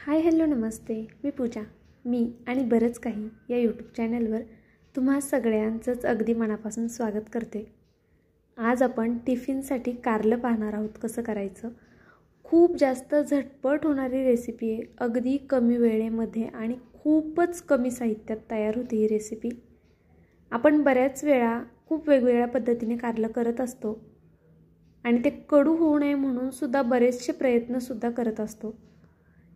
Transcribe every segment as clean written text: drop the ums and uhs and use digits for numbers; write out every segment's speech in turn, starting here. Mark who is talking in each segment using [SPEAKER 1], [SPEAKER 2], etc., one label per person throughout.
[SPEAKER 1] Hi hello नमस्ते, मी पूजा. मी आणि बरंच काही या यूट्यूब चॅनलवर तुम्हा सगळ्यांचंच अगदी मनापासून स्वागत करते. आज आपण टिफिनसाठी कारलं पाहणार आहोत कसं करायचं. खूप जास्त झटपट होणारी रेसिपी आहे. अगदी कमी वेळेमध्ये आणि खूपच कमी साहित्यात तयार होते ही रेसिपी. आपण बऱ्याच वेळा खूप वेगवेगळ्या पद्धतीने कारलं करत असतो आणि ते कडू होऊ नये म्हणून सुद्धा बरेचसे प्रयत्नसुद्धा करत असतो.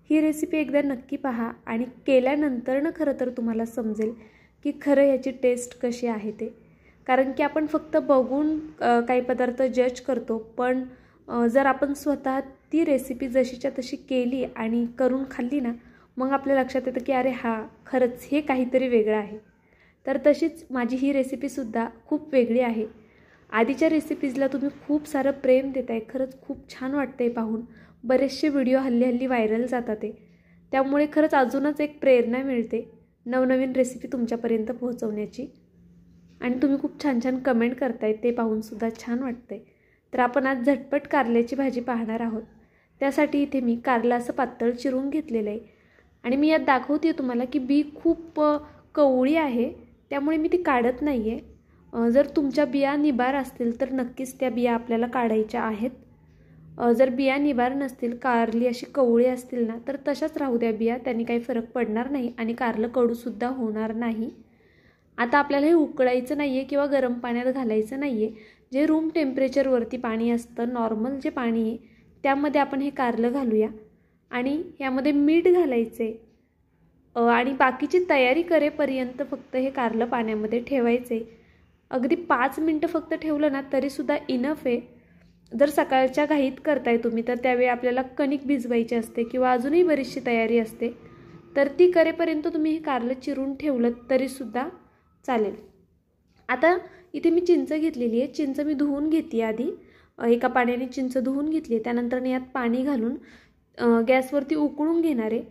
[SPEAKER 1] ही रेसिपी एकदा नक्की पहा आणि केल्यानंतरनं खरं तर तुम्हाला समजेल की खरं याची टेस्ट कशी आहे ते. कारण की आपण फक्त बघून काही पदार्थ जज करतो, पण जर आपण स्वतः ती रेसिपी जशीच्या तशी केली आणि करून खाल्ली ना, मग आपल्या लक्षात येतं की अरे हां, खरंच हे काहीतरी वेगळं आहे. तर तशीच माझी ही रेसिपीसुद्धा खूप वेगळी आहे. आधीच्या रेसिपीजला तुम्ही खूप सारं प्रेम देताय, खरंच खूप छान वाटतंय पाहून. बरेचसे व्हिडिओ हल्ली व्हायरल जातात ते, त्यामुळे खरंच अजूनच एक प्रेरणा मिळते नवनवीन रेसिपी तुमच्यापर्यंत पोहोचवण्याची. आणि तुम्ही खूप छान छान कमेंट करताय, ते पाहूनसुद्धा छान वाटतंय. तर आपण आज झटपट कारल्याची भाजी पाहणार आहोत. त्यासाठी इथे मी कारलं असं पातळ चिरून घेतलेलं आहे आणि मी यात दाखवते तुम्हाला की बी खूप कवळी आहे, त्यामुळे मी ती काढत नाही आहे. जर तुमच्या बिया निबार असतील तर नक्कीच त्या बिया आपल्याला काढायच्या आहेत. जर बिया निबार नसतील, कारली अशी कवळी असतील ना, तर तशाच राहू द्या बिया, त्यांनी काही फरक पडणार नाही आणि कारलं कडूसुद्धा होणार नाही. आता आपल्याला हे उकळायचं नाही आहे किंवा गरम पाण्यात घालायचं नाही आहे. जे रूम टेम्परेचरवरती पाणी असतं, नॉर्मल जे पाणी आहे, त्यामध्ये आपण हे कारलं घालूया आणि यामध्ये मीठ घालायचं आहे आणि बाकीची तयारी करेपर्यंत फक्त हे कारलं पाण्यामध्ये ठेवायचं आहे. अगदी 5 मिनटं फक्त ठेवलं ना तरीसुद्धा इनफ आहे. जर सकाळच्या घाईत करताय तुम्ही तर त्यावेळी आपल्याला कणिक भिजवायची असते किंवा अजूनही बरीचशी तयारी असते, तर ती करेपर्यंत तुम्ही हे कारलं चिरून ठेवलं तरीसुद्धा चालेल. आता इथे मी चिंच घेतलेली आहे. चिंच मी धुवून घेते आधी. एका पाण्याने चिंच धुवून घेतली आहे. त्यानंतर यात पाणी घालून गॅसवरती उकळून घेणार आहे.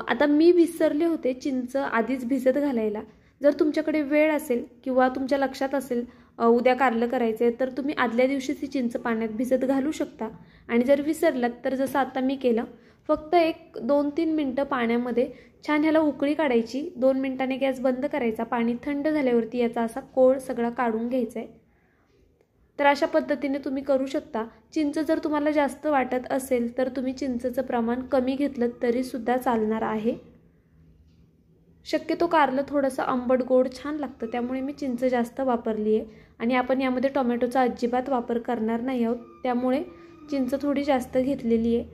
[SPEAKER 1] आता मी विसरले होते चिंच आधीच भिजत घालायला. जर तुमच्याकडे वेळ असेल किंवा तुमच्या लक्षात असेल उद्या कारलं करायचं आहे, तर तुम्ही आदल्या दिवशीच ही चिंच पाण्यात भिजत घालू शकता. आणि जर विसरलात तर जसं आता मी केलं, फक्त 1-2-3 मिनटं पाण्यामध्ये छान ह्याला उकळी काढायची. 2 मिनिटांनी गॅस बंद करायचा. पाणी थंड झाल्यावरती याचा असा कोळ सगळा काढून घ्यायचा आहे. तर अशा पद्धतीने तुम्ही करू शकता. चिंच जर तुम्हाला जास्त वाटत असेल तर तुम्ही चिंचेचं प्रमाण कमी घेतलं तरीसुद्धा चालणार आहे. शक्यतो कारलं थोडंसं आंबट गोड छान लागतं, त्यामुळे मी चिंच जास्त वापरली आहे. आणि आपण यामध्ये टोमॅटोचा अजिबात वापर करणार नाही आहोत, त्यामुळे चिंच थोडी जास्त घेतलेली आहे.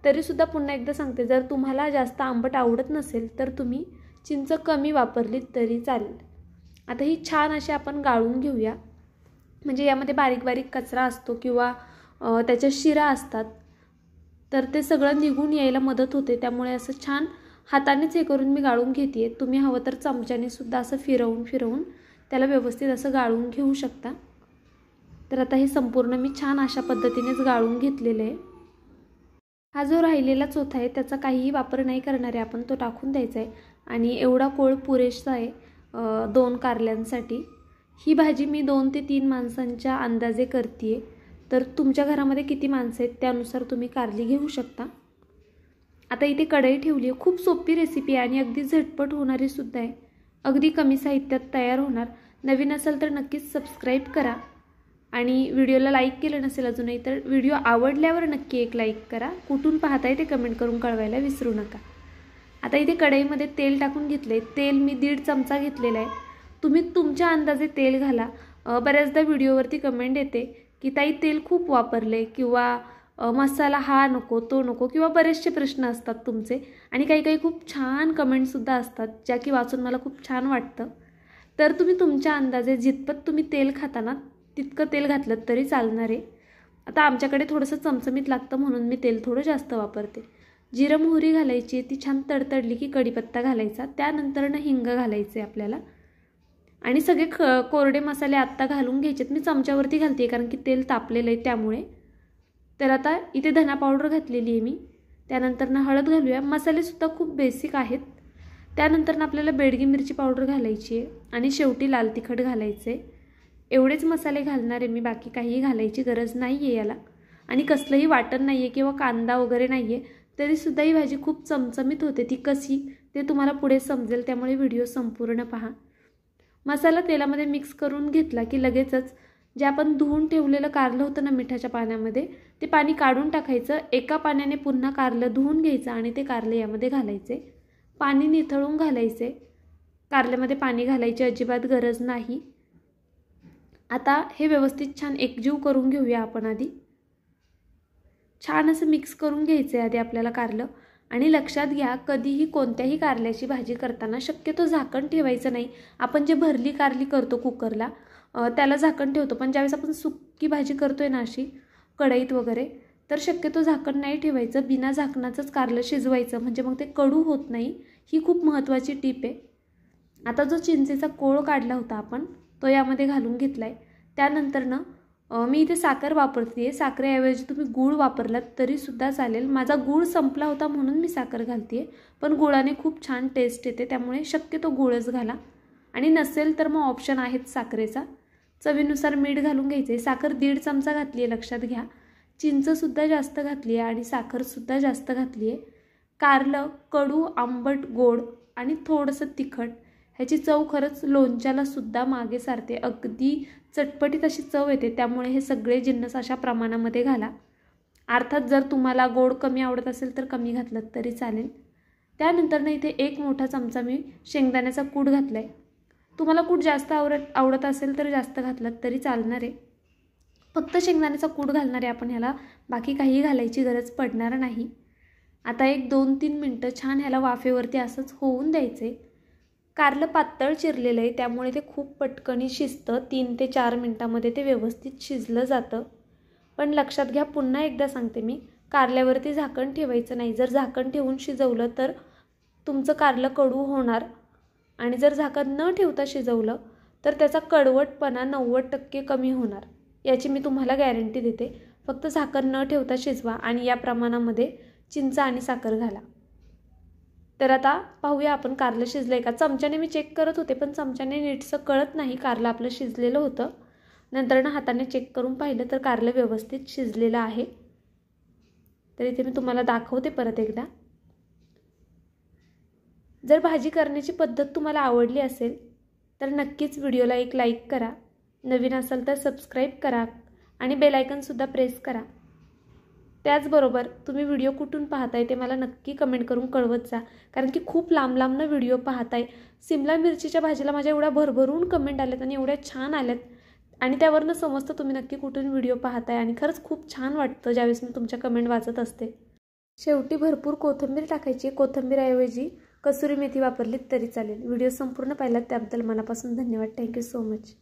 [SPEAKER 1] तरीसुद्धा पुन्हा एकदा सांगते, जर तुम्हाला जास्त आंबट आवडत नसेल तर तुम्ही चिंच कमी वापरली तरी चालेल. आता ही छान अशी आपण गाळून घेऊया. म्हणजे यामध्ये बारीक बारीक कचरा असतो किंवा त्याच्या शिरा असतात, तर ते सगळं निघून यायला मदत होते. त्यामुळे असं छान हातानेच हे करून मी गाळून घेते. तुम्ही हवं तर चमच्याने सुद्धा असं फिरवून त्याला व्यवस्थित असं गाळून घेऊ शकता. तर आता हे संपूर्ण मी छान अशा पद्धतीनेच गाळून घेतलेलं आहे. हा जो राहिलेला चोथा आहे त्याचा काहीही वापर नाही करणार आहे आपण, तो टाकून द्यायचा आहे. आणि एवढा कोळ पुरेसा आहे 2 कारल्यांसाठी. ही भाजी मी 2 ते 3 माणसांच्या अंदाजे करते आहे, तर तुमच्या घरामध्ये किती माणसं आहेत त्यानुसार तुम्ही कारली घेऊ शकता. आता इथे कढई ठेवली आहे. खूप सोपी रेसिपी आहे आणि अगदी झटपट होणारी सुद्धा आहे. अगदी कमी साहित्यात तयार होणार. नवीन असेल तर नक्कीच सबस्क्राईब करा आणि व्हिडिओला लाईक केलं नसेल अजूनही तर व्हिडिओ आवडल्यावर नक्की एक लाईक करा. कुठून पाहताय ते कमेंट करून कळवायला विसरू नका. आता इथे कढईमध्ये तेल टाकून घेतलं आहे. तेल मी 1.5 चमचा घेतलेला आहे. तुम्ही तुमच्या अंदाजे तेल घाला. बऱ्याचदा व्हिडिओवरती कमेंट येते की ताई तेल खूप वापरले किंवा मसाला हा नको तो नको किंवा बरेचसे प्रश्न असतात तुमचे आणि काही खूप छान कमेंटसुद्धा असतात ज्या की वाचून मला खूप छान वाटतं. तर तुम्ही तुमच्या अंदाजे जितपत तुम्ही तेल खाताना तितकं तेल घातलं तरी चालणार आहे. आता आमच्याकडे थोडंसं चमचमीत लागतं म्हणून मी तेल थोडं जास्त वापरते. जिरं मोहरी घालायची, ती छान तडतडली की कढीपत्ता घालायचा, त्यानंतरनं हिंग घालायचे आपल्याला आणि सगळे कोरडे मसाले आत्ता घालून घ्यायचेत. मी चमच्यावरती घालते कारण की तेल तापलेलं आहे त्यामुळे. तर आता इथे धना पावडर घातलेली आहे मी. त्यानंतरनं हळद घालूया. मसालेसुद्धा खूप बेसिक आहेत. त्यानंतरनं आपल्याला बेडगी मिरची पावडर घालायची आहे आणि शेवटी लाल तिखट घालायचं आहे. एवढेच मसाले घालणार आहे मी, बाकी काहीही घालायची गरज नाही आहे याला. आणि कसलंही वाटण नाही आहे किंवा कांदा वगैरे नाही आहे. तरीसुद्धा ही भाजी खूप चमचमीत होते. ती कशी ते तुम्हाला पुढे समजेल, त्यामुळे व्हिडिओ संपूर्ण पहा. मसाला तेलामध्ये मिक्स करून घेतला की लगेचच जे आपण धुवून ठेवलेलं कारलं होतं ना मिठाच्या पाण्यामध्ये, ते पाणी काढून टाकायचं. एका पाण्याने पुन्हा कारलं धुवून घ्यायचं आणि ते कारलं यामध्ये घालायचे. पाणी निथळून घालायचे. कारल्यामध्ये पाणी घालायची अजिबात गरज नाही. आता हे व्यवस्थित छान एकजीव करून घेऊया आपण. आधी छान असं मिक्स करून घ्यायचं आहे आधी आपल्याला कारलं. आणि लक्षात घ्या, कधीही कोणत्याही कारल्याची भाजी करताना शक्यतो झाकण ठेवायचं नाही. आपण जे भरली कारली करतो कुकरला त्याला झाकण ठेवतो, पण ज्यावेळेस आपण सुक्की भाजी करतोय ना अशी कढईत वगैरे, तर शक्यतो झाकण नाही ठेवायचं. बिना झाकणाचंच कारलं शिजवायचं, म्हणजे मग ते कडू होत नाही. ही खूप महत्त्वाची टीप आहे. आता जो चिंचेचा कोळ काढला होता आपण, तो यामध्ये घालून घेतला आहे. त्यानंतर मी इथे साखर वापरते आहे. साखरेऐवजी तुम्ही गूळ वापरलात तरीसुद्धा चालेल. माझा गूळ संपला होता म्हणून मी साखर घालते आहे, पण गुळाने खूप छान टेस्ट येते, त्यामुळे शक्यतो गूळच घाला. आणि नसेल तर मग ऑप्शन आहेत साखरेचा. चवीनुसार मीठ घालून घ्यायचे. साखर 1.5 चमचा घातली आहे, लक्षात घ्या. चिंचसुद्धा जास्त घातली आहे आणि साखरसुद्धा जास्त घातली आहे. कारलं कडू, आंबट, गोड आणि थोडंसं तिखट, ह्याची चव खरंच लोणच्याला सुद्धा मागे सारते. अगदी चटपटीत अशी चव येते. त्यामुळे हे सगळे जिन्नस अशा प्रमाणामध्ये घाला. अर्थात जर तुम्हाला गोड कमी आवडत असेल तर कमी घातलं तरी चालेल. त्यानंतर इथे 1 मोठा चमचा मी शेंगदाण्याचा कूट घातला आहे. तुम्हाला कूट जास्त आवडत असेल तर जास्त घातलं तरी चालणार आहे. फक्त शेंगदाण्याचा कूट घालणार आहे आपण ह्याला, बाकी काही घालायची गरज पडणार नाही. आता 1-2-3 मिनटं छान ह्याला वाफेवरती असंच होऊन द्यायचे. कारलं पातळ चिरलेलं आहे, त्यामुळे ते खूप पटकनी शिजतं. 3 ते 4 मिनटामध्ये ते व्यवस्थित शिजलं जातं. पण लक्षात घ्या, पुन्हा एकदा सांगते मी, कारल्यावरती झाकण ठेवायचं नाही. जर झाकण ठेवून शिजवलं तर तुमचं कारलं कडू होणार, आणि जर झाकण न ठेवता शिजवलं तर त्याचा कडवटपणा 90% कमी होणार. याची मी तुम्हाला गॅरंटी देते. फक्त झाकण न ठेवता शिजवा आणि या प्रमाणामध्ये चिंच आणि साखर घाला. तर आता पाहूया आपण कारलं शिजलं आहे का. चमच्याने मी चेक करत होते, पण चमच्याने नीटसं कळत नाही कारलं आपलं शिजलेलं होतं. नंतर हाताने चेक करून पाहिलं तर कारलं व्यवस्थित शिजलेलं आहे. तर इथे मी तुम्हाला दाखवते परत एकदा. जर भाजी करण्याची पद्धत तुम्हाला आवडली असेल तर नक्कीच व्हिडिओला एक लाईक करा. नवीन असाल तर सबस्क्राईब करा आणि बेल आयकॉनसुद्धा प्रेस करा. त्याचबरोबर तुम्ही व्हिडिओ कुठून पाहताय ते मला नक्की कमेंट करून कळवत जा, कारण की खूप लांब व्हिडिओ पाहताय. सिमला मिरचीच्या भाजीला माझ्या एवढ्या भरभरून कमेंट आल्यात आणि एवढ्या छान आल्यात, आणि त्यावरनं समजतं तुम्ही नक्की कुठून व्हिडिओ पाहताय. आणि खरंच खूप छान वाटतं ज्यावेळेस मी तुमच्या कमेंट वाचत असते. शेवटी भरपूर कोथिंबीर टाकायची. कोथिंबीरऐवजी कसुरी मेथी वापरली तरी चालेल. व्हिडिओ संपूर्ण पाहिलात त्याबद्दल मनापासून धन्यवाद. Thank you so much.